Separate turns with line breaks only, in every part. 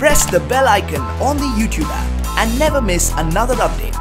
press the bell icon on the YouTube app and never miss another update.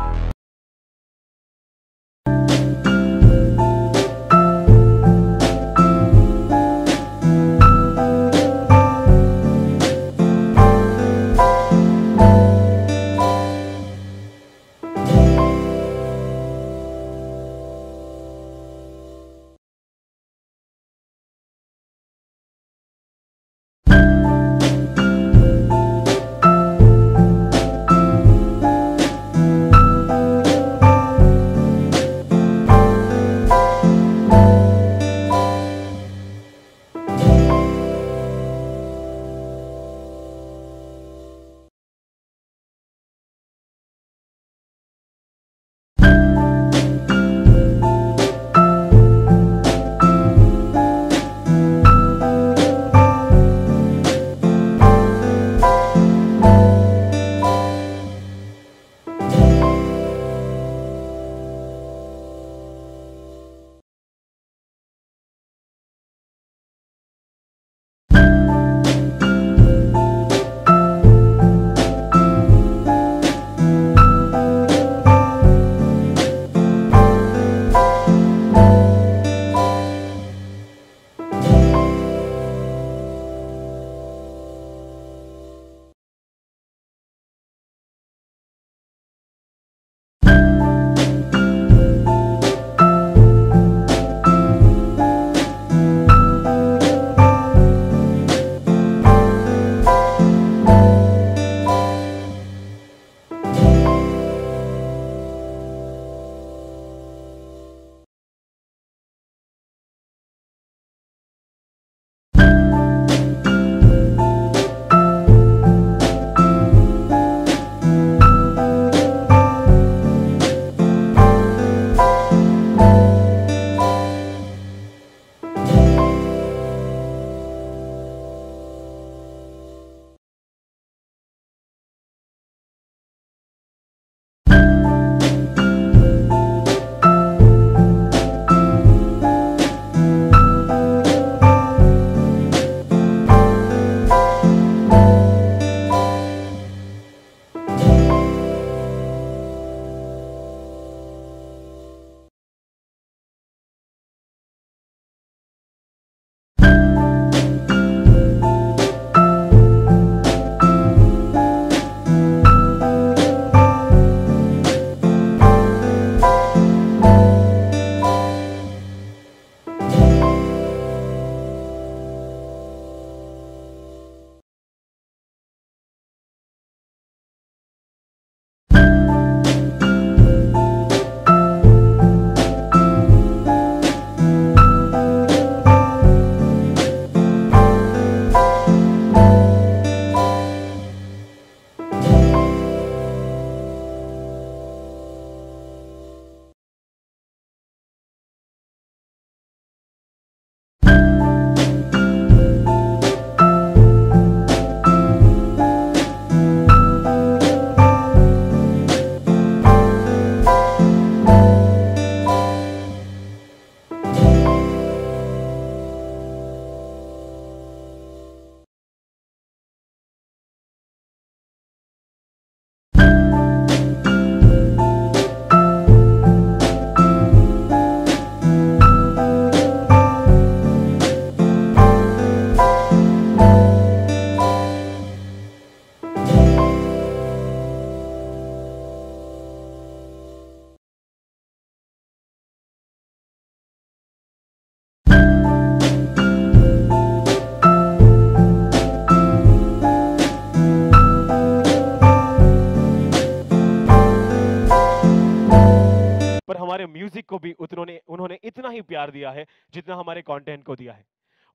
हमारे music को भी उन्होंने इतना ही प्यार दिया है जितना हमारे कंटेंट को दिया है।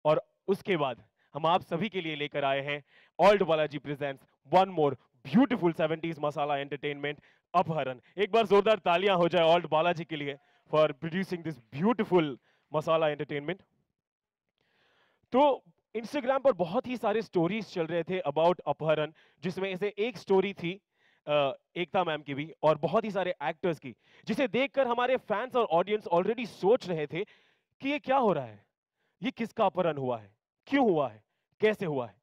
और उसके बाद हम आप सभी के लिए लेकर आए हैं old Balaji presents one more beautiful 70s मसाला एंटरटेनमेंट अपहरण। एक बार जोरदार तालियां हो जाए ओल्ड बालाजी के लिए for producing this beautiful masala entertainment. तो इंस्टाग्राम पर बहुत ही सारे स्टोरीज चल रहे थे अबाउट अपहरण, जिसमें से एक स्टोरी थी एकता मैम की भी और बहुत ही सारे एक्टर्स की, जिसे देखकर हमारे फैंस और ऑडियंस ऑलरेडी सोच रहे थे कि ये क्या हो रहा है, ये किसका अपहरण हुआ है, क्यों हुआ है, कैसे हुआ है,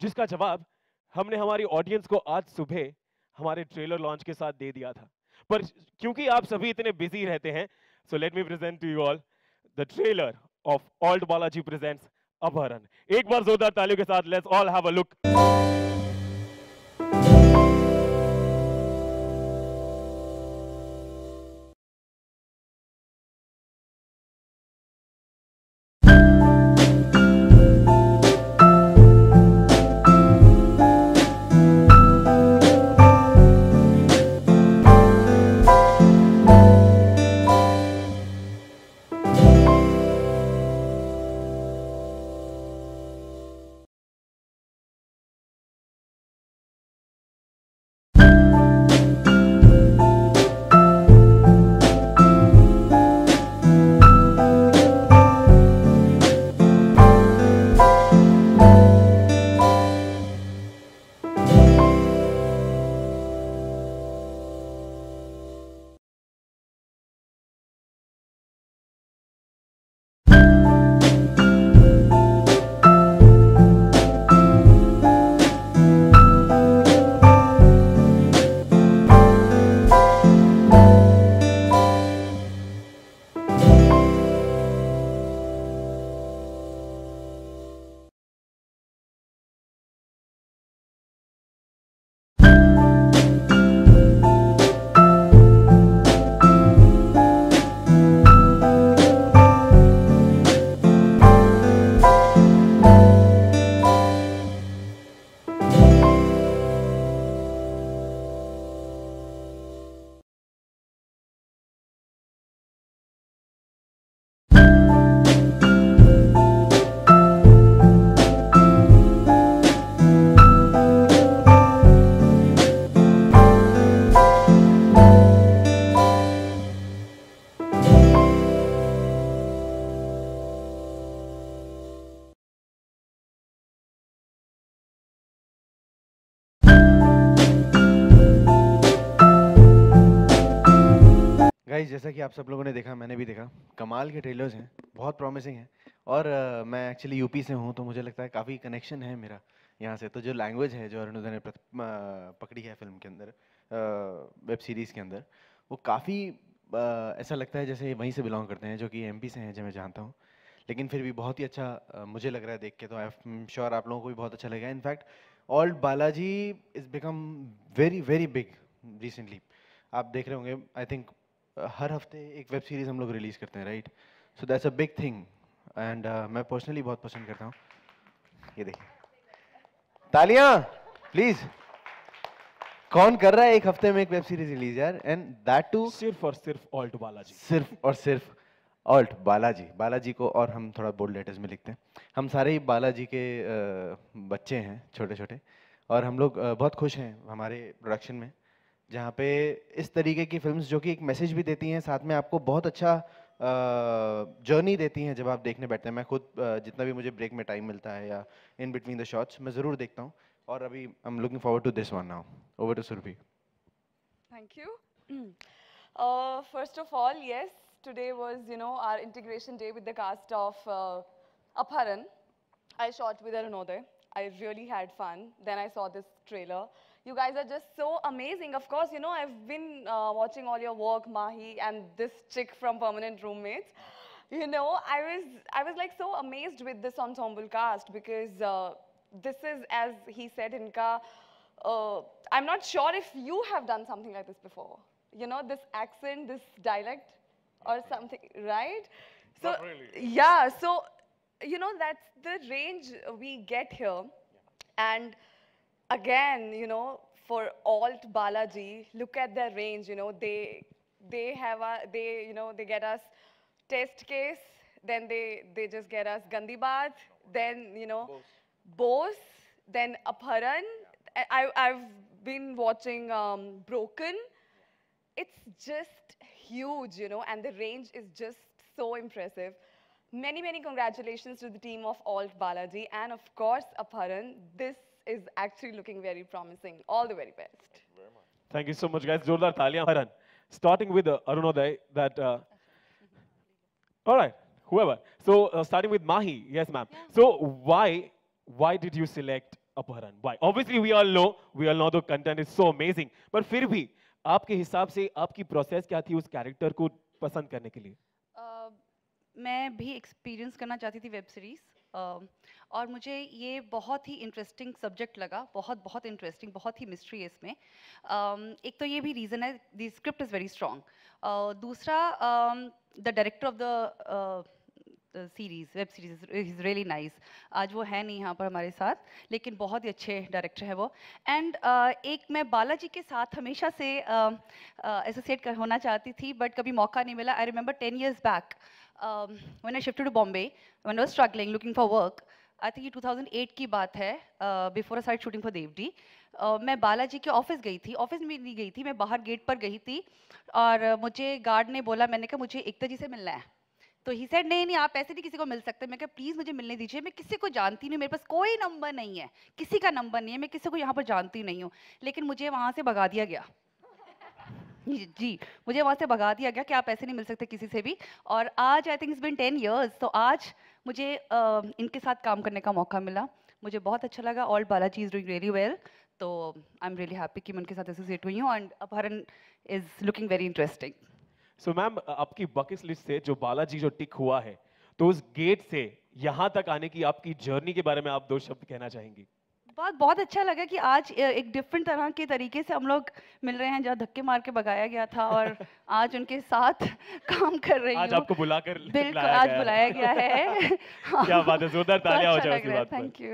जिसका जवाब हमने हमारी ऑडियंस को आज सुबह हमारे ट्रेलर लॉन्च के साथ दे दिया था, पर क्योंकि आप सभी इतने बिजी रहते हैं, so let me present to you all the trailer of ALT Balaji presents Apharan. एक बार जोरदार तालियों के साथ let's all have a look.
Guys, जैसा कि आप सब लोगों ने देखा, मैंने भी देखा, कमाल के ट्रेलर्स हैं, बहुत प्रॉमिसिंग हैं। और मैं एक्चुअली यूपी से हूँ, तो मुझे लगता है काफ़ी कनेक्शन है मेरा यहाँ से। तो जो लैंग्वेज है जो अरुणोदय ने पकड़ी है फिल्म के अंदर, वेब सीरीज़ के अंदर, वो काफ़ी ऐसा लगता है जैसे वहीं से बिलोंग करते हैं, जो कि एमपी से हैं, जो मैं जानता हूँ। लेकिन फिर भी बहुत ही अच्छा मुझे लग रहा है देख के, तो आई एम श्योर आप लोगों को भी बहुत अच्छा लगेगा। In fact old Balaji is become very very big recently. आप देख रहे होंगे, आई थिंक हर हफ्ते एक वेब सीरीज़ हम लोग रिलीज़ करते हैं, right? So that's a big thing. And मैं पर्सनली बहुत पसंद करता हूँ। ये देखिए, तालियां प्लीज। कौन कर रहा है एक हफ्ते में एक वेब सीरीज रिलीज यार? एंड दैट टू
सिर्फ और सिर्फ ओल्ड बालाजी।
सिर्फ और सिर्फ ऑल्ट बालाजी। बालाजी को और हम थोड़ा बोल्ड लेटर्स में लिखते हैं। हम सारे ही बालाजी के बच्चे हैं, छोटे छोटे। और हम लोग बहुत खुश हैं हमारे प्रोडक्शन में, जहाँ पे इस तरीके की फिल्म्स जो कि एक मैसेज भी देती हैं, साथ में आपको बहुत अच्छा जर्नी देती हैं जब आप देखने बैठते हैं। मैं खुद जितना भी मुझे ब्रेक में टाइम मिलता है या इन बिटवीन द शॉट्स, मैं ज़रूर देखता हूँ। और अभी I am looking forward to this one now. Over to Surabhi.
Thank you. First of all, yes, today was, our integration day with the cast of Apharan. I shot with Arunoday. I really had fun. Then I saw this trailer. You guys are just so amazing. Of course, I've been watching all your work, Mahi, and this chick from Permanent Roommates. I was like so amazed with this ensemble cast because this is, as he said, Inka, I'm not sure if you have done something like this before. This accent, this dialect or something, right? So,
Not really.
yeah, so, that's the range we get here. And again, for alt Balaji, look at their range, they have they get us test case, then they just get us Gandhi Bath, then, Bose, then Apharan. I've been watching Broken. It's just huge, and the range is just so impressive. Many, many congratulations to the team of Alt Balaji and, of course, Apharan. This is actually looking very promising. All the very best.
Thank you so much, guys. Jordar taliyan. Haran. Starting with Arunoday, that. All right, whoever. So starting with Mahi, yes, ma'am.
Yeah.
So why did you select अपहरण? Why? Obviously, we all know the content is so amazing. But फिर भी आपके हिसाब से आपकी process क्या थी उस कैरेक्टर को पसंद करने के लिए?
मैं भी एक्सपीरियंस करना चाहती थी वेब सीरीज़, और मुझे ये बहुत ही इंटरेस्टिंग सब्जेक्ट लगा, बहुत इंटरेस्टिंग, बहुत ही मिस्ट्री है इसमें। एक तो ये भी रीज़न है, the script is very strong. दूसरा, the director of the series, web series is really nice. आज वो है नहीं यहाँ पर हमारे साथ, लेकिन बहुत ही अच्छे डायरेक्टर है वो। एंड एक मैं बालाजी के साथ हमेशा से एसोसिएट होना चाहती थी, बट कभी मौका नहीं मिला। I remember 10 years back when I shifted to Bombay, when I was struggling looking for work, I think ये 2008 की बात है, before I started shooting for Dev.D. मैं बालाजी के ऑफिस गई थी, ऑफिस में नहीं गई थी, मैं बाहर गेट पर गई थी, और मुझे गार्ड ने बोला, मैंने कहा मुझे एकता जी से मिलना है। तो ही सेड नहीं आप ऐसे नहीं किसी को मिल सकते। मैं कहा प्लीज़ मुझे मिलने दीजिए, मैं किसी को जानती नहीं, मेरे पास कोई नंबर नहीं है, किसी का नंबर नहीं है, मैं किसी को यहाँ पर जानती नहीं हूँ। लेकिन मुझे वहाँ से भगा दिया गया। जी, मुझे वहाँ से भगा दिया गया कि आप ऐसे नहीं मिल सकते किसी से भी। और आज I think it's been 10 years, तो आज मुझे इनके साथ काम करने का मौका मिला, मुझे बहुत अच्छा लगा। All Balaji is doing really well, तो आई एम रियली हैप्पी कि मैं उनके साथ एसोसिएट हुई हूँ, एंड अपहरण is looking very interesting.
So ma'am, आपकी बकेट लिस्ट से जो बालाजी जो टिक हुआ है, तो उस गेट से यहाँ तक आने की आपकी जर्नी के बारे में आप 2 शब्द कहना चाहेंगी?
बहुत अच्छा लगा कि आज एक डिफरेंट तरह के तरीके से हम लोग मिल रहे हैं, जहाँ धक्के मार के भगाया गया था, और आज उनके साथ काम कर रही हूँ।
आज आपको बुलाकर
बिल्कुल, आज बुलाया गया है।
क्या बात है, जोरदार तालियां हो जाए उसकी बात पर।
Thank you.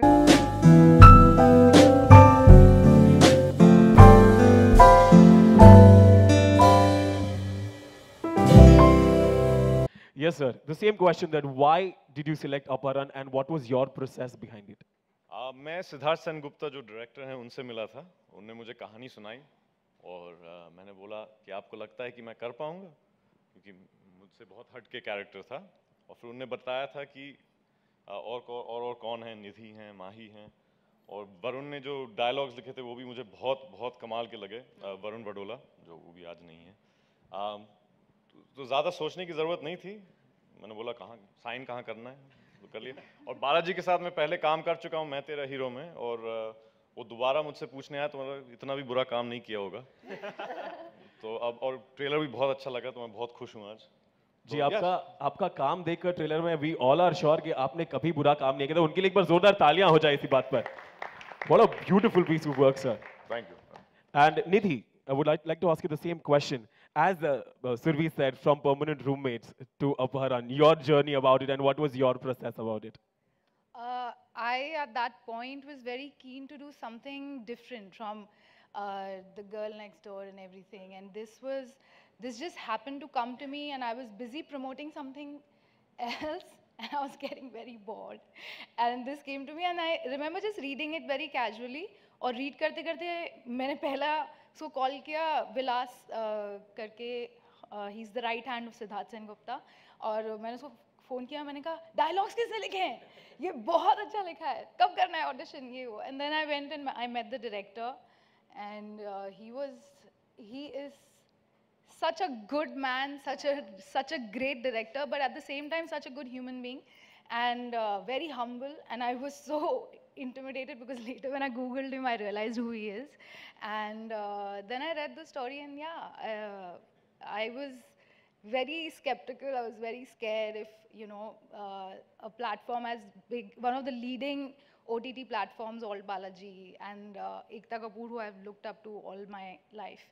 Yes, sir. The same question, that why did you select Aparan and what was your process behind it?
मैं सिद्धार्थ सेनगुप्ता जो डायरेक्टर हैं उनसे मिला था। उन्होंने मुझे कहानी सुनाई, और मैंने बोला कि आपको लगता है कि मैं कर पाऊंगा, क्योंकि मुझसे बहुत हट के कैरेक्टर था। और फिर उन्होंने बताया था कि और कौन है, निधि हैं, माही हैं, और वरुण ने जो डायलॉग्स लिखे थे वो भी मुझे बहुत कमाल के लगे। वरुण बडोला, जो वो भी आज नहीं है। तो ज़्यादा सोचने की ज़रूरत नहीं थी, मैंने बोला साइन कहाँ करना है, तो कर लिया। और बालाजी के साथ मैं पहले काम कर चुका हूँ मैं तेरा हीरो में, और वो दोबारा मुझसे पूछने आया तो मतलब इतना भी बुरा काम नहीं किया होगा। तो अब, और ट्रेलर भी बहुत अच्छा लगा, तो मैं बहुत खुश हूँ आज।
जी, आपका काम देखकर ट्रेलर में वी ऑल आर श्योर कि आपने कभी बुरा काम नहीं किया, तो उनके लिए एक बार जोरदार तालियां हो जाए इसी बात पर। What a beautiful piece of work, sir.
Thank you.
And Nidhi, I would like to ask you the same question. As Survi said, from permanent roommates to Aparan, your journey about it and what was your process about it?
I, at that point, was very keen to do something different from the girl next door and everything. And this just happened to come to me, and I was busy promoting something else, and I was getting very bored. And this came to me, and I remember just reading it very casually. और read करते करते मैंने पहला उसको call किया, विलास करके, he is the right hand of Siddharth Sengupta, और मैंने उसको फ़ोन किया, मैंने कहा डायलॉग्स किसने लिखे हैं, ये बहुत अच्छा लिखा है, कब करना है ऑडिशन, ये वो। And then I went and I met the director, and he is such a good man, such a great director, but at the same time such a good human being, and very humble. And I was so intimidated because later when I googled him I realized who he is, and then I read the story, and yeah, I was very skeptical, I was very scared if, you know, a platform as big, one of the leading OTT platforms, Alt Balaji, and Ekta Kapoor, who I've looked up to all my life.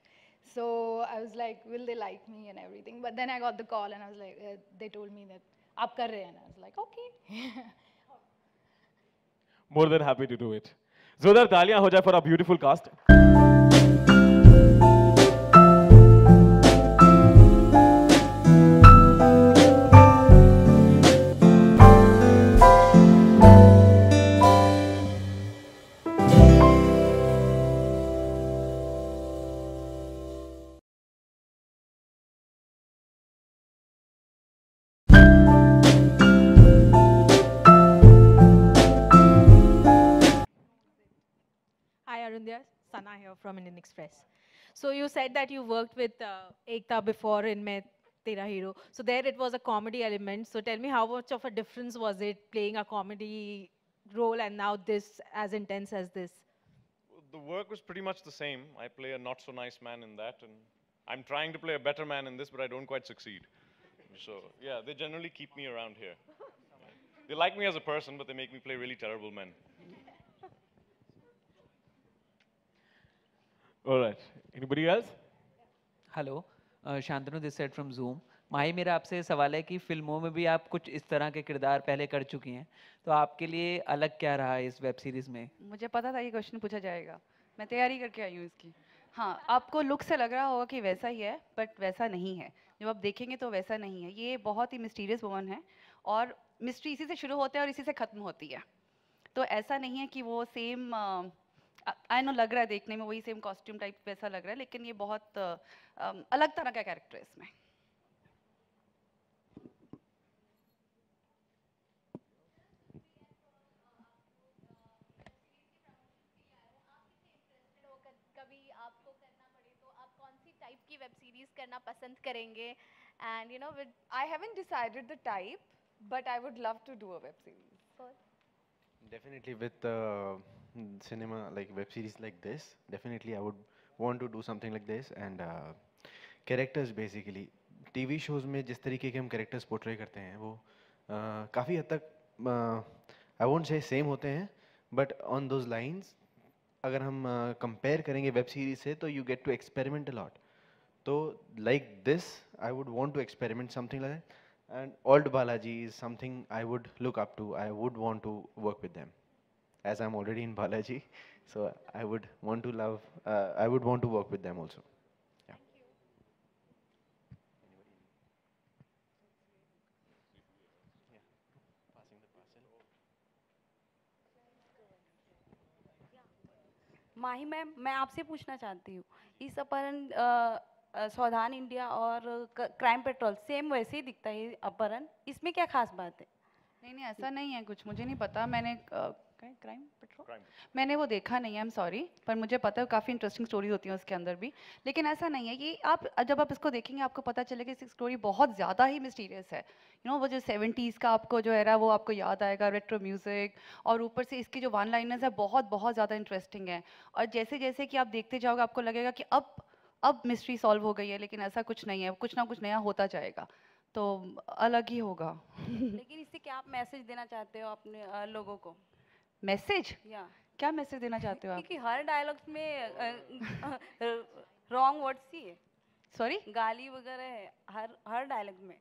So I was like, will they like me and everything? But then I got the call, and I was like, they told me that aap kar rahe hain. I was like, okay.
More than happy to do it. Zodar taaliyan ho jaye for our beautiful cast.
Sana here from Indian Express. So you said that you worked with Ekta before in Main Tera Hero. So there it was a comedy element. So tell me, how much of a difference was it playing a comedy role and now this as intense as this?
The work was pretty much the same. I play a not so nice man in that, and I'm trying to play a better man in this, but I don't quite succeed. So yeah, they generally keep me around here. They like me as a person, but they make me play really terrible men.
All right. Anybody else?
Hello Shantanu this side from Zoom. Mahi, मेरा आपसे सवाल है कि फिल्मों में भी आप कुछ इस तरह के किरदार पहले कर चुकी हैं, तो आपके लिए अलग क्या रहा है इस वेब सीरीज में?
मुझे पता था ये क्वेश्चन पूछा जाएगा, मैं तैयारी करके आई हूँ इसकी। हाँ, आपको लुक से लग रहा होगा कि वैसा ही है, बट वैसा नहीं है। जब आप देखेंगे तो वैसा नहीं है। ये बहुत ही मिस्टीरियस वुमन है और मिस्ट्री इसी से शुरू होता है और इसी से ख़त्म होती है। तो ऐसा नहीं है कि वो सेम आई नो लग रहा है देखने में वही सेम कॉस्ट्यूम टाइप वैसा लग रहा है, लेकिन ये बहुत अलग तरह का कैरेक्टर है इसमें।
कभी आपको करना पड़े तो आप कौन सी टाइप की वेब सीरीज करना पसंद करेंगे? And you know,
I haven't decided the type, but I would love to do a web series.
Definitely with cinema, like web series like this, definitely I would want to do something like this. And characters basically, TV shows में जिस तरीके के हम characters portray करते हैं वो काफ़ी हद तक I won't say same होते हैं, but on those lines अगर हम compare करेंगे web series से तो you get to experiment a lot. So like this, I would want to experiment something like that. And Old Balaji is something I would look up to. I would want to work with them, as I'm already in Balaji. So I would want to love. I would want to work with them also. Yeah.
Mahi ma'am, मैं आपसे पूछना चाहती हूँ, इस अपहरण सावधान India और crime petrol same वैसे ही दिखता है अपहरण, इसमें क्या खास बात है?
नहीं, ऐसा नहीं है कुछ, मुझे नहीं पता। मैंने क्राइम पेट्रोल मैंने वो देखा नहीं है, आई एम सॉरी, पर मुझे पता है काफ़ी इंटरेस्टिंग स्टोरी होती है उसके अंदर भी। लेकिन ऐसा नहीं है, ये आप जब आप इसको देखेंगे आपको पता चलेगा इसकी स्टोरी बहुत ज़्यादा ही मिस्टीरियस है। यू नो, वो जो 70s का आपको जो है वो आपको याद आएगा, रेट्रो म्यूज़िक, और ऊपर से इसकी जो वन लाइनर्स है बहुत बहुत ज़्यादा इंटरेस्टिंग है। और जैसे जैसे कि आप देखते जाओगे आपको लगेगा कि अब मिस्ट्री सॉल्व हो गई है, लेकिन ऐसा कुछ नहीं है, कुछ ना कुछ नया होता जाएगा, तो अलग ही होगा।
लेकिन इससे क्या आप मैसेज देना चाहते हो अपने लोगों को?
मैसेज?
या
क्या मैसेज देना चाहते हो आप?
क्योंकि हर डायलॉग्स में रॉन्ग वर्ड्स ही है।
सॉरी?
गाली वगैरह है हर डायलॉग में।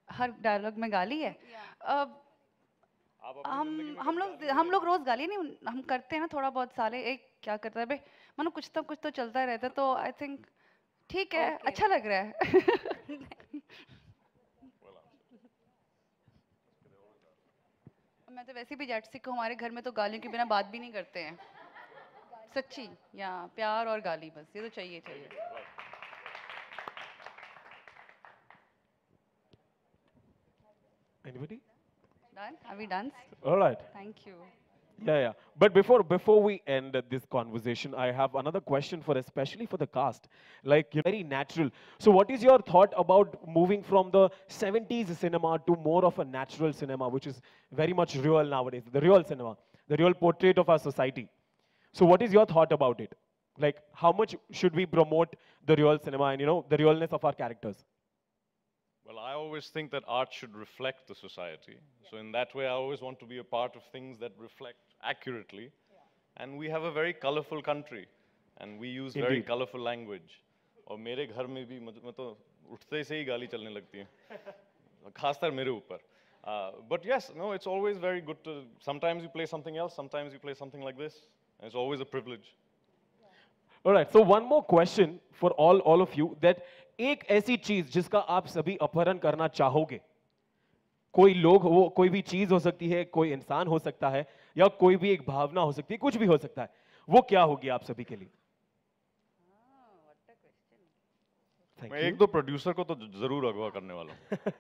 हर डायलॉग में गाली है? हम लोग रोज गाली नहीं, हम करते हैं ना थोड़ा बहुत। साले एक क्या करता है बे, मानो कुछ तो चलता रहता है, तो आई थिंक ठीक है, अच्छा लग रहा है। मैं तो वैसे भी जेट सिख हूँ, हमारे घर में तो गालियों के बिना बात भी नहीं करते हैं, सच्ची। या प्यार और गाली, बस ये तो चाहिए।
Anybody?
Done? Are we done?
All right.
Thank you.
Yeah. But before we end this conversation, I have another question especially for the cast. Like, you're very natural. So what is your thought about moving from the 70s cinema to more of a natural cinema, which is very much real nowadays, the real cinema, the real portrait of our society? So what is your thought about it? Like, how much should we promote the real cinema and, the realness of our characters?
Well, I always think that art should reflect the society. So in that way, I always want to be a part of things that reflect accurately. And we have a very colorful country, and we use very colorful language. और मेरे घर में भी मैं तो उठते से ही गाली चलने लगती है, खासकर मेरे ऊपर. But yes, no, it's always very good to, sometimes you play something else, sometimes you play something like this. And it's always a privilege.
All right, so one more question for all of you, that एक ऐसी चीज जिसका आप सभी अपहरण करना चाहोगे, कोई लोग हो, कोई भी चीज हो सकती है, कोई इंसान हो सकता है, या कोई भी एक भावना हो सकती है, कुछ भी हो सकता है, वो क्या होगी आप सभी के लिए?
मैं एक दो प्रोड्यूसर को तो जरूर अगवा करने वाला हूँ.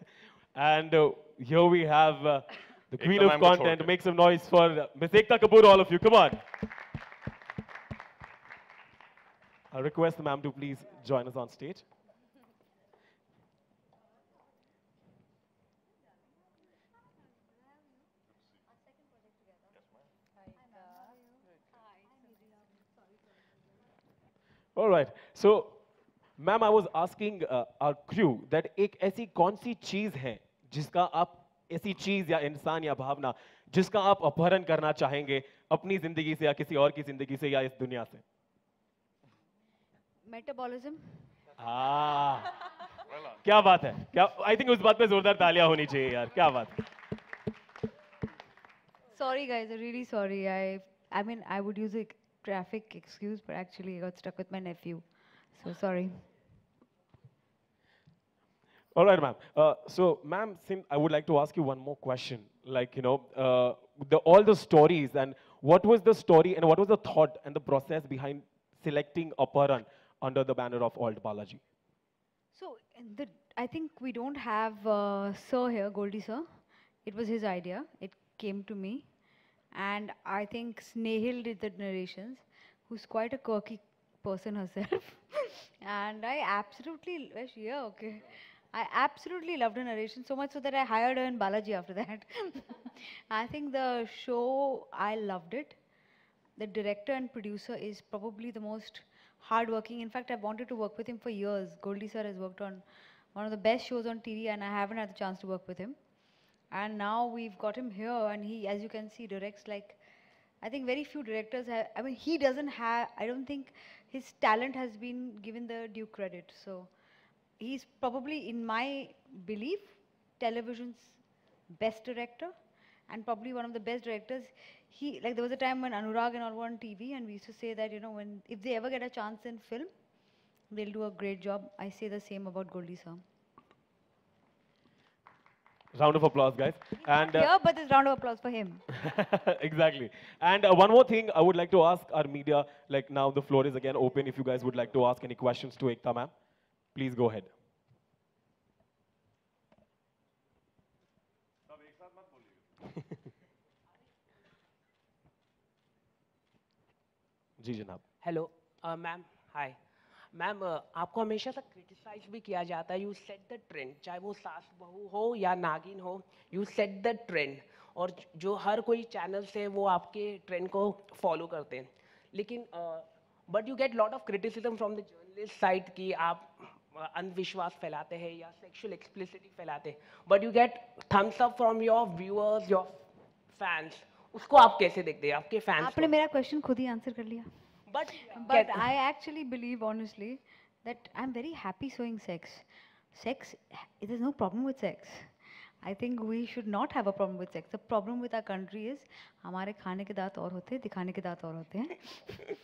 And here we have the queen of content. Make some noise for Miss Ekta Kapoor, all of you. Come on. I request the ma'am to please join us on stage. All right. So, ma'am, I was asking our crew that एक ऐसी कौन सी चीज है जिसका आप ऐसी चीज या इंसान या भावना जिसका आप अपहरण करना चाहेंगे अपनी जिंदगी से या किसी और की जिंदगी से या इस दुनिया से?
मेटाबॉलिज्म।
क्या बात है, क्या आई थिंक उस बात पे जोरदार तालियां होनी चाहिए यार, क्या बात है।
Sorry guys, I'm really sorry. I mean, I would use a traffic excuse, but actually I got stuck with my nephew. So sorry.
All right, ma'am. So, ma'am, I would like to ask you one more question. Like, you know, all the stories and what was the story and what was the thought and the process behind selecting Aparan under the banner of Alt Balaji?
So I think we don't have Sir here, Goldie Sir. It was his idea. It came to me. And I think Snehil did the narrations, who's quite a quirky person herself. And I absolutely, where's she? Yeah, okay. I absolutely loved her narration so much so that I hired her in Balaji after that. I think the show, I loved it. The director and producer is probably the most hardworking. In fact, I've wanted to work with him for years. Goldie Sir has worked on one of the best shows on TV and I haven't had the chance to work with him. And now we've got him here and he, as you can see, directs like, I think very few directors have, I mean, he doesn't have, I don't think his talent has been given the due credit. So he's probably, in my belief, television's best director and probably one of the best directors. He, like there was a time when Anurag and all were on TV and we used to say that, you know, if they ever get a chance in film, they'll do a great job. I say the same about Goldie Sir.
Round of applause, guys. And
yeah, but this round of applause for him.
Exactly. And one more thing I would like to ask our media, like now the floor is again open. If you guys would like to ask any questions to Ekta ma'am, please go ahead. जी जनाब।
Hello ma'am, hi ma'am, आपको हमेशा से criticise भी किया जाता है, you set the trend, चाहे वो सास बहू हो या नागिन हो, यू सेट द ट्रेंड, और जो हर कोई चैनल्स है वो आपके ट्रेंड को फॉलो करते हैं, लेकिन but you get lot of criticism from the journalist side कि आप अंधविश्वास फैलाते हैं या सेक्सुअल एक्सप्लिसिटी फैलाते हैं, but you get thumbs up from your viewers, your fans, उसको आप कैसे देखते हैं आपके फैंस?
आपने मेरा क्वेश्चन खुद ही आंसर कर लिया। But I actually believe honestly that I'm very happy showing sex. Sex, there's no problem with sex. I think we should not have a problem with sex. The problem with our country is हमारे खाने के दांत और होते हैं, दिखाने के दांत और होते हैं.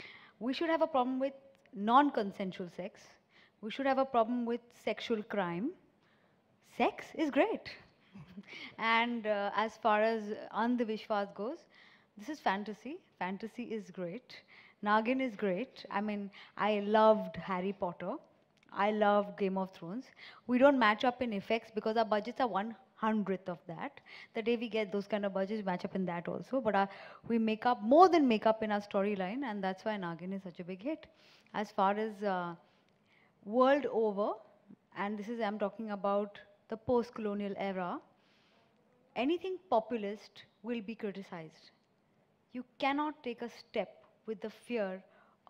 We should have a problem with non-consensual sex. We should have a problem with sexual crime. Sex is great. And as far as Andhvishwas goes, this is fantasy. Fantasy is great. Nagin is great. I mean, I loved Harry Potter. I loved Game of Thrones. We don't match up in effects because our budgets are 1/100th of that. The day we get those kind of budgets, match up in that also. But we make up, more than make up in our storyline, and that's why Nagin is such a big hit. As far as world over, and this is, I'm talking about the post-colonial era, anything populist will be criticized. You cannot take a step with the fear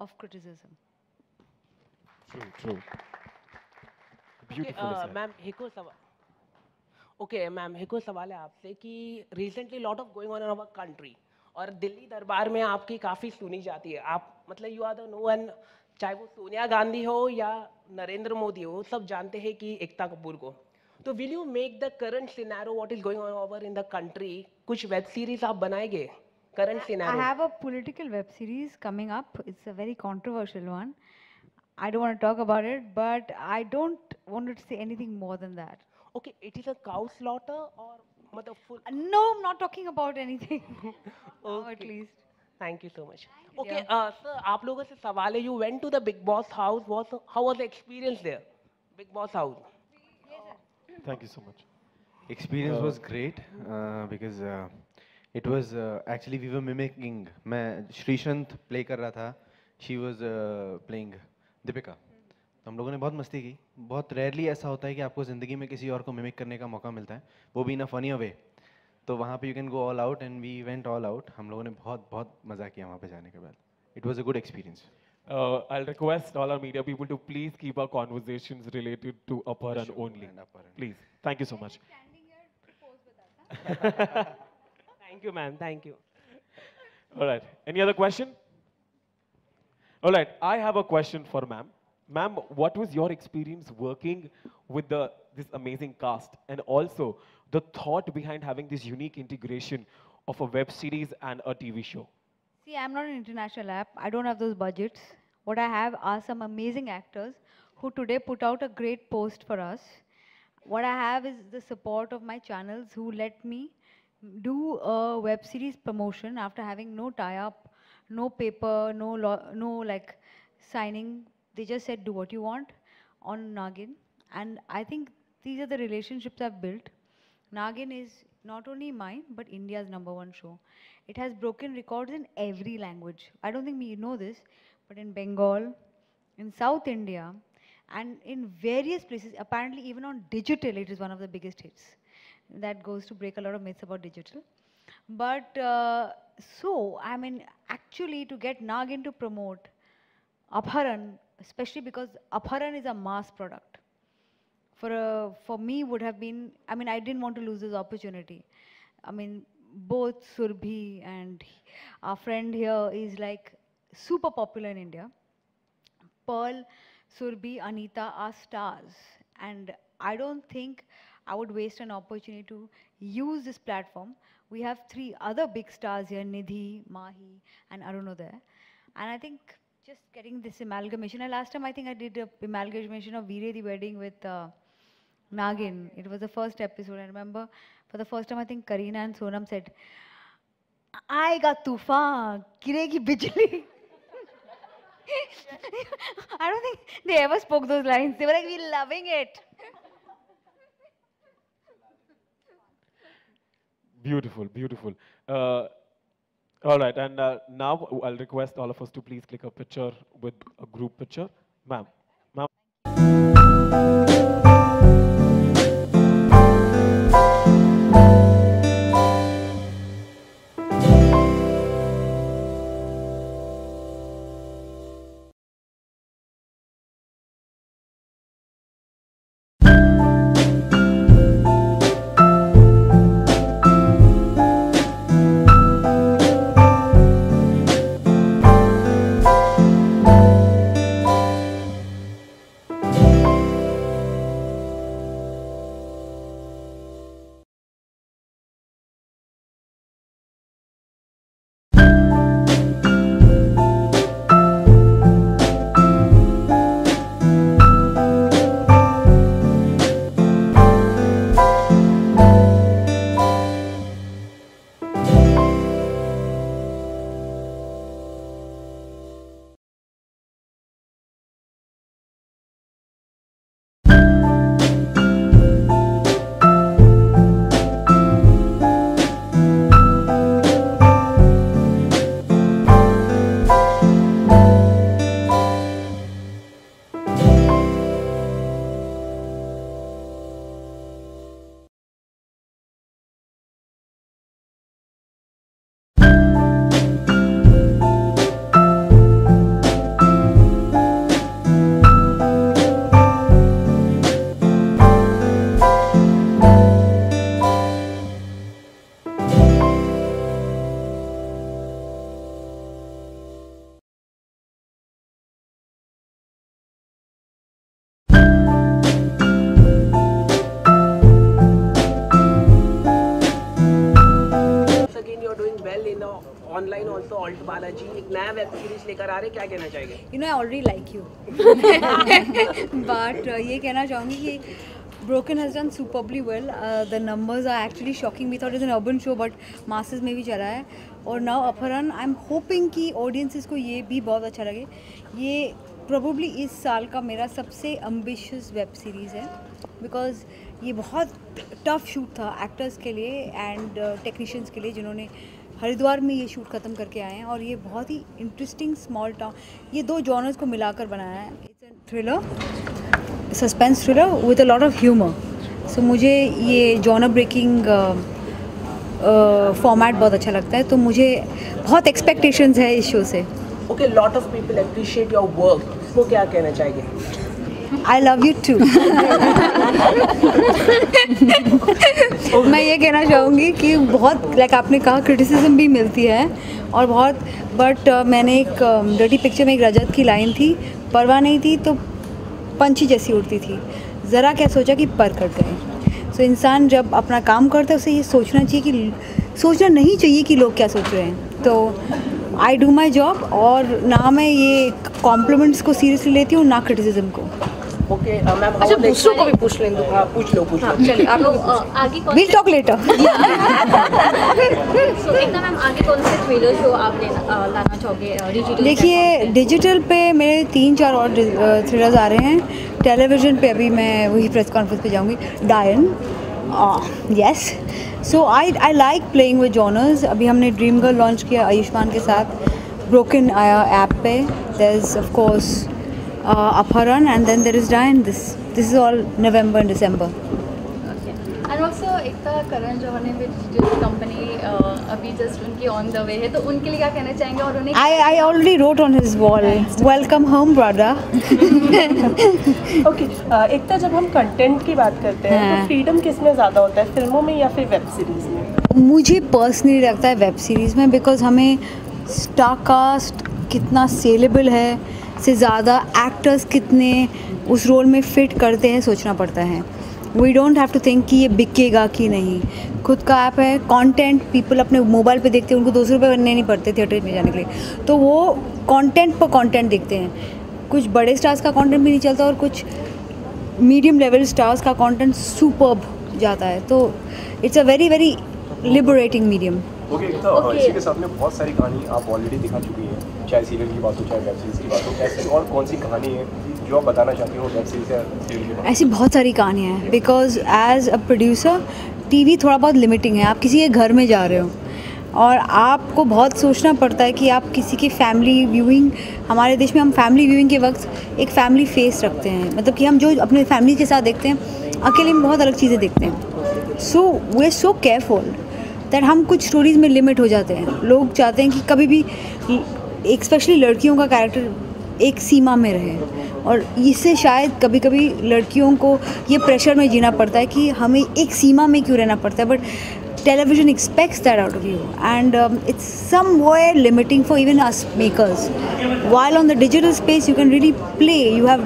of criticism.
True. Beautiful.
Ma'am एक और सवाल है आपसे कि recently lot of going on in our country, और दिल्ली दरबार में आपकी काफ़ी सुनी जाती है, आप मतलब you are the no one, चाहे वो सोनिया गांधी हो या नरेंद्र मोदी हो, सब जानते हैं कि एकता कपूर को. तो will you make the current scenario what is going on over in the country, कुछ वेब सीरीज आप बनाएंगे? Current scenario.
I have a political web series coming up. It's a very controversial one. I don't want to talk about it, but I don't want to say anything more than that.
Okay, it is a cow slaughter or मतलब full?
No, I'm not talking about anything. No, at least.
Thank you so much. Okay, sir, आप लोगों से सवाल है, you went to the Big Boss house. How was the experience there? Big Boss house.
Thank you so much.
Experience was great because it was actually we were mimicking. मैं श्रीशंत play कर रहा था, she was playing Deepika. तो हम लोगों ने बहुत मस्ती की. बहुत rarely ऐसा होता है कि आपको ज़िंदगी में किसी और को mimic करने का मौका मिलता है, वो भी in a funnier way. तो वहाँ पे you can go all out and we went all out. हम लोगों ने बहुत मज़ा किया वहाँ पे जाने के बाद. It was a good experience.
I'll request all our media people to please keep our conversations related to Aparan only. Please. Thank you so much.
Thank you, ma'am. Thank you.
All right. Any other question? All right. I have a question for ma'am. Ma'am, what was your experience working with this amazing cast, and also the thought behind having this unique integration of a web series and a TV show?
See, I'm not an international app. I don't have those budgets. What I have are some amazing actors who today put out a great post for us. What I have is the support of my channels who let me do a web series promotion after having no tie-up, no paper, no like signing. They just said, do what you want on Nagin. And I think these are the relationships I've built. Nagin is not only mine, but India's #1 show. It has broken records in every language. I don't think we know this, but in Bengal, in South India, and in various places, apparently even on digital, it is one of the biggest hits. That goes to break a lot of myths about digital. But so, I mean, actually to get Nagin to promote Aparan, especially because Aparan is a mass product, for me would have been, I mean, I didn't want to lose this opportunity. I mean, both Surbhi and our friend here is like super popular in India. Pearl, Surbhi, Anita are stars, and I don't think I would waste an opportunity to use this platform. We have 3 other big stars here, Nidhi, Mahi, and Arunodaya. And I think just getting this amalgamation, and last time I think I did an amalgamation of Veere the Wedding with Nagin. It was the first episode. I remember for the first time I think Kareena and Sonam said, "Aayega tufan, giregi bijli." I don't think they ever spoke those lines. They were like, "We're loving it."
Beautiful, beautiful. All right, and now I'll request all of us to please click a picture with a group picture. Ma'am.
Online also alt Balaji एक नया web series लेकर आ रहे, क्या कहना चाहेंगे?
You know I already like you but ये कहना चाहूँगी कि Broken has done superbly well. The numbers are actually shocking. We thought it was an urban show, but masses में भी चला है. और now Aparan, I'm hoping कि audiences को ये भी बहुत अच्छा लगे. ये probably इस साल का मेरा सबसे ambitious web series है, because ये बहुत tough shoot था actors के लिए and technicians के लिए, जिन्होंने हरिद्वार में ये शूट ख़त्म करके आए हैं. और ये बहुत ही इंटरेस्टिंग स्मॉल टाउन, ये दो जॉनर्स को मिलाकर बनाया है. It's a thriller, suspense thriller with a lot of humour. So मुझे ये जॉनर ब्रेकिंग फॉर्मेट बहुत अच्छा लगता है, तो मुझे बहुत एक्सपेक्टेशंस है इस शो से.
okay, lot of people appreciate your work. उसको क्या कहना चाहिए?
I love you too. मैं ये कहना चाहूँगी कि बहुत लाइक आपने कहा क्रिटिसिज्म भी मिलती है और बहुत बट मैंने एक डर्टी पिक्चर में एक रजत की लाइन थी, परवाह नहीं थी तो पंछी जैसी उड़ती थी, ज़रा क्या सोचा कि पर कट गए। सो इंसान जब अपना काम करता है उसे ये सोचना चाहिए कि सोचना नहीं चाहिए कि लोग क्या सोच रहे हैं। तो आई डू माई जॉब और ना मैं ये कॉम्प्लीमेंट्स को सीरियसली लेती हूँ ना क्रिटिसिज्म को।
ओके मैम, अच्छा दूसरों को भी पूछ लें। हाँ पूछ लो
चलिए आप लोग आगे कौन
We'll talk later.
So, एकता मैम आगे कौन से ट्रेलर शो आप लाना चाहोगे डिजिटल?
देखिए डिजिटल पे मेरे 3-4 और थ्रिलर्स आ रहे हैं। टेलीविज़न पे अभी मैं वही प्रेस कॉन्फ्रेंस पे जाऊंगी। डायन yes, so I like playing with genres. अभी हमने ड्रीम गर्ल लॉन्च किया आयुष्मान के साथ, ब्रोकन आया ऐप पे, there is of course Apharan and then there is Dayan. This is all November and December.
And also Ekta Karan Johar ने डिजिटल कंपनी अभी जस्ट उनकी ऑन द वे है, तो उनके लिए क्या कहना चाहेंगे? और उन्हें
I already wrote on his wall, welcome home brother.
Okay Ekta, जब हम कंटेंट की बात करते हैं तो फ्रीडम किस में ज़्यादा होता है, फिल्मों में या फिर वेब सीरीज़ में?
मुझे पर्सनली लगता है वेब सीरीज़ में, बिकॉज हमें स्टारकास्ट कितना सेलेबल है से ज़्यादा एक्टर्स कितने उस रोल में फिट करते हैं सोचना पड़ता है। We don't have to think कि ये बिकेगा कि नहीं। खुद का ऐप है, कंटेंट पीपल अपने मोबाइल पे देखते हैं, उनको 200 रुपये बनने नहीं पड़ते थिएटर में जाने के लिए, तो वो कंटेंट पर कंटेंट देखते हैं। कुछ बड़े स्टार्स का कंटेंट भी नहीं चलता और कुछ मीडियम लेवल स्टार्स का कंटेंट सुपर्ब जाता है, तो it's a very very liberating medium.
Okay, इसी के साथ में बहुत सारी कहानी आप ऑलरेडी दिखा चुकी हैं, चाहे सीरियल की बात हो चाहे वेब सीरीज़ की बात हो, ऐसी और कौन सी कहानी है जो आप बताना चाहती हो वेब सीरीज़ या सीरियल की बात?
ऐसी बहुत सारी कहानियाँ हैं, because as a producer TV थोड़ा बहुत लिमिटिंग है। आप किसी के घर में जा रहे हो और आपको बहुत सोचना पड़ता है कि आप किसी की फैमिली व्यूइंग, हमारे देश में हम फैमिली व्यूइंग के वक्त एक फैमिली फेस रखते हैं, मतलब कि हम जो अपने फैमिली के साथ देखते हैं अकेले में बहुत अलग चीज़ें देखते हैं। So we are so careful that हम कुछ स्टोरीज़ में लिमिट हो जाते हैं। लोग चाहते हैं कि कभी भी स्पेशली लड़कियों का कैरेक्टर एक सीमा में रहे, और इससे शायद कभी कभी लड़कियों को ये प्रेशर में जीना पड़ता है कि हमें एक सीमा में क्यों रहना पड़ता है, but television expects that out of you, and it's somewhere limiting for even us makers. While on the digital space you can really play, you have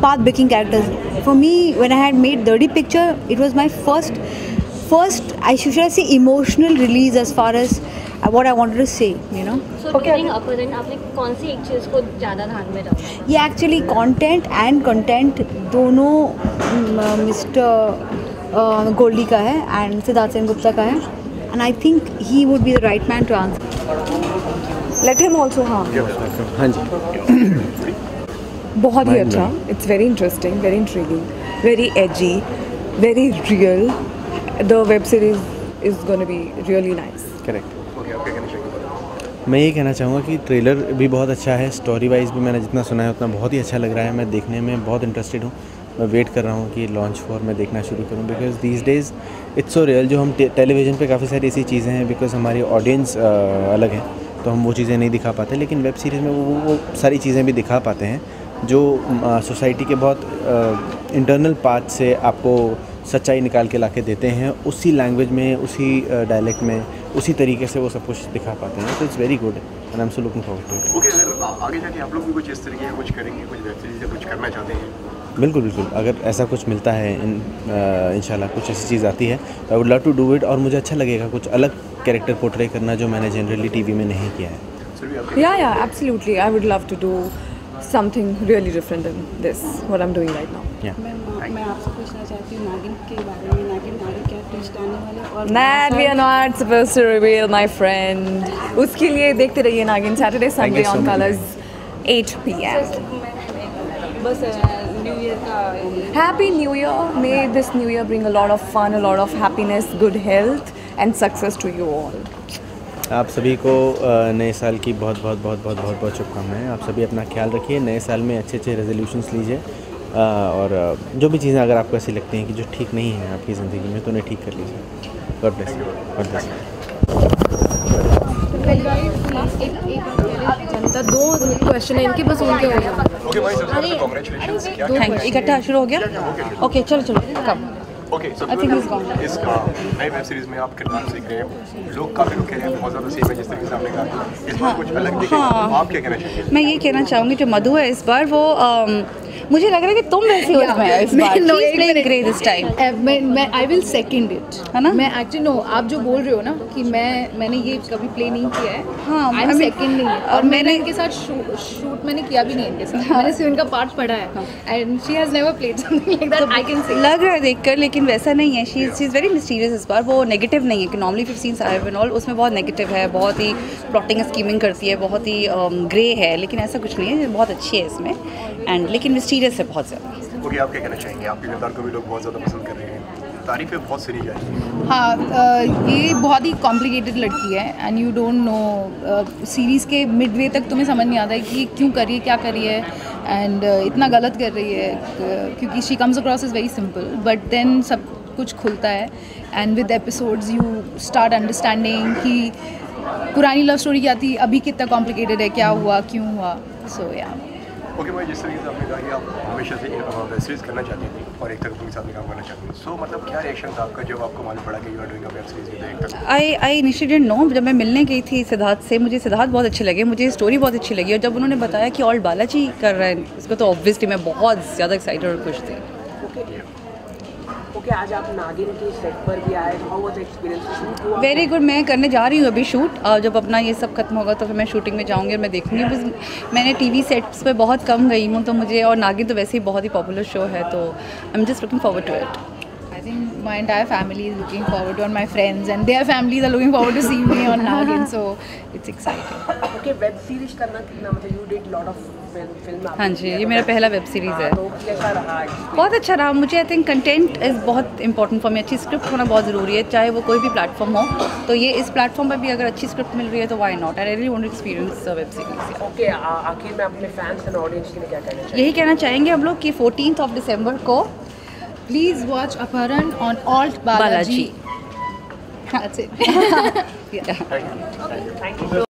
path-breaking characters. For me, when I had made Dirty Picture, it was my first should I say emotional release as far as what I wanted to say, you know.
So during अपहरण आपने कौन सी एक चीज़ को ज़्यादा ध्यान में रखा?
ये एक्चुअली कंटेंट एंड कंटेंट दोनों मिस्टर गोल्डी का है एंड सिद्धार्थ सेनगुप्ता का है, and I think he would be the right man to answer.
Let him also. हाँ
जी
बहुत ही अच्छा, it's very interesting, very intriguing, very edgy, very real. The web series is gonna be really nice.
Correct. मैं ये कहना चाहूँगा कि ट्रेलर भी बहुत अच्छा है, स्टोरी वाइज भी मैंने जितना सुना है उतना बहुत ही अच्छा लग रहा है। मैं देखने में बहुत इंटरेस्टेड हूँ, मैं वेट कर रहा हूँ कि लॉन्च फॉर मैं देखना शुरू करूँ, because these days it's so real. जो हम टेलीविज़न पे काफ़ी सारी ऐसी चीज़ें हैं, बिकॉज हमारी ऑडियंस अलग है तो हम वो चीज़ें नहीं दिखा पाते, लेकिन वेब सीरीज़ में वो सारी चीज़ें भी दिखा पाते हैं जो सोसाइटी के बहुत इंटरनल पार्ट से आपको सच्चाई निकाल के लाके देते हैं, उसी लैंग्वेज में, उसी डायलेक्ट में, उसी तरीके से वो सब कुछ दिखा पाते हैं। तो it's very good and I am so looking forward to it.
Okay, अगर आगे जाके आप लोग भी कुछ इस तरीके का कुछ करेंगे, कुछ वेब सीरीज या कुछ करना चाहते हैं?
बिल्कुल बिल्कुल, अगर ऐसा कुछ मिलता है इंशाल्लाह कुछ ऐसी चीज़ आती है तो I would love to do it, और मुझे अच्छा लगेगा कुछ अलग कैरेक्टर पोर्ट्रे करना जो मैंने जनरली टीवी में नहीं किया है।
Yeah, absolutely. I would love to do something really different than this, what I'm doing right now.
Yeah.
मैं आपसे पूछना चाहती हूँ नागिन के बारे में, नागिन आगे क्या ट्विस्ट आने वाले? और
That we are not supposed to reveal, my friend. उसके लिए देखते रहिए नागिन Saturday Sunday on Colors 8 p.m.
बस न्यू ईयर का
Happy New Year. May this New Year bring a lot of fun, a lot of happiness, good health and success to you all.
आप सभी को नए साल की बहुत बहुत बहुत बहुत बहुत बहुत शुभकामनाएं। आप सभी अपना ख्याल रखिए, नए साल में अच्छे अच्छे रेजोल्यूशंस लीजिए, और जो भी चीज़ें अगर आपको ऐसी लगती हैं कि जो ठीक नहीं है आपकी ज़िंदगी में तो उन्हें ठीक कर लीजिए। God bless you.
जनता
था, 2 क्वेश्चन है इनके, बस उनके हो गए।
Thank you. इकट्ठा शुरू हो गया? ओके चलो चलो कम।
ओके सो इस नई वेब सीरीज में आप किरदार सीख रहे हैं, लोग काफी लोग कह रहे हैं बहुत ज़्यादा सेम है जिस तरीके से आपने कहा, इस बार कुछ अलग दिखेगा, आप क्या कहना चाहेंगे?
मैं ये कहना चाहूँगी जो मधु है इस बार वो मुझे लग रहा है कि तुम वैसे हो इसमें इस बार।
No,
She's playing great this time.
मैं आई विल सेकंड इट, है ना? मैं एक्चुअली नो, आप जो बोल रहे हो ना कि मैंने ये कभी प्ले नहीं किया है, हाँ आई एम सेकंड नहीं, और मैंने इनके साथ शूट मैंने किया भी नहीं इनके साथ, मैंने सिर्फ इनका पार्ट पढ़ा है and she has never played something like that, I can say.
लग रहा है देखकर, लेकिन वैसा नहीं है। शी इज़ वेरी मिस्टीरियस इस बार। वो नेगेटिव नहीं है कि नॉर्मली 15 साहिब एंड ऑल उसमें बहुत नेगेटिव है, बहुत ही प्लॉटिंग स्कीमिंग करती है, बहुत ही ग्रे है, लेकिन ऐसा कुछ नहीं है, बहुत अच्छी है इसमें एंड लेकिन मिस्टीरियस है बहुत ज़्यादा।
ओके आप क्या कहना चाहेंगे? आपके किरदार को भी लोग बहुत ज़्यादा पसंद कर रहे हैं, तारीफें बहुत सुनी जा रही हैं।
हाँ, ये बहुत ही कॉम्प्लिकेटेड लड़की है and you don't know, series के मिडवे तक तुम्हें समझ नहीं आता है कि क्यों कर रही है, क्या कर रही है एंड इतना गलत कर रही है, क्योंकि she comes across is very simple but then सब कुछ खुलता है and with episodes you start understanding कि पुरानी लव स्टोरी क्या थी, अभी कितना कॉम्प्लिकेटेड है, क्या हुआ, क्यों हुआ। सो या
ओके भाई, जिस तरीके से आपने कहा कि आप हमेशा से वेब सीरीज़ करना चाहती थी और एक तरफ के साथ में काम करना चाहती थी, सो मतलब क्या रिएक्शन था आपका जब आपको मालूम पड़ा कि you are doing a web series with एक तरफ?
I initially didn't know. जब मैं मिलने गई थी सिद्धार्थ से, मुझे सिद्धार्थ बहुत अच्छे लगे, मुझे स्टोरी बहुत अच्छी लगी, और जब उन्होंने बताया कि ऑल्ट बालाजी कर रहे हैं इसको, तो ऑब्वियसली मैं बहुत ज़्यादा एक्साइटेड और खुश थी।
ओके, आज आप नागिन के सेट पर भी आए, how was experience?
Very good. मैं करने जा रही हूँ अभी शूट, जब अपना ये सब खत्म होगा तो फिर मैं शूटिंग में जाऊँगी और मैं देखूँगी। बस मैंने टीवी सेट्स पे बहुत कम गई हूँ, तो मुझे, और नागिन तो वैसे ही बहुत ही पॉपुलर शो है, तो I am just looking forward to it.
I think my entire family is looking forward to, and my friends and their families are looking forward to seeing me on Nagin, so it's exciting.
Okay, web series करना कितना, मतलब you did lot of film।
हाँ जी, ये मेरा पहला web series है।
तो कैसा रहा?
बहुत अच्छा रहा। मुझे आई थिंक कंटेंट इज़ बहुत इंपॉर्टेंट फॉर मी। अच्छी स्क्रिप्ट होना बहुत ज़रूरी है, चाहे वो कोई भी प्लेटफॉर्म हो। तो ये इस प्लेटफॉर्म पर भी अगर अच्छी स्क्रिप्ट मिल रही है तो why not. I really want to experience the web series.
Okay, आखिर में अपने फैंस एंड ऑडियंस के लिए क्या कहना चाहिए?
यही कहना चाहेंगे हम लोग कि 14 दिसंबर को
Please watch Aparan on Alt Balaji. That's it.
Yeah.
Thank you.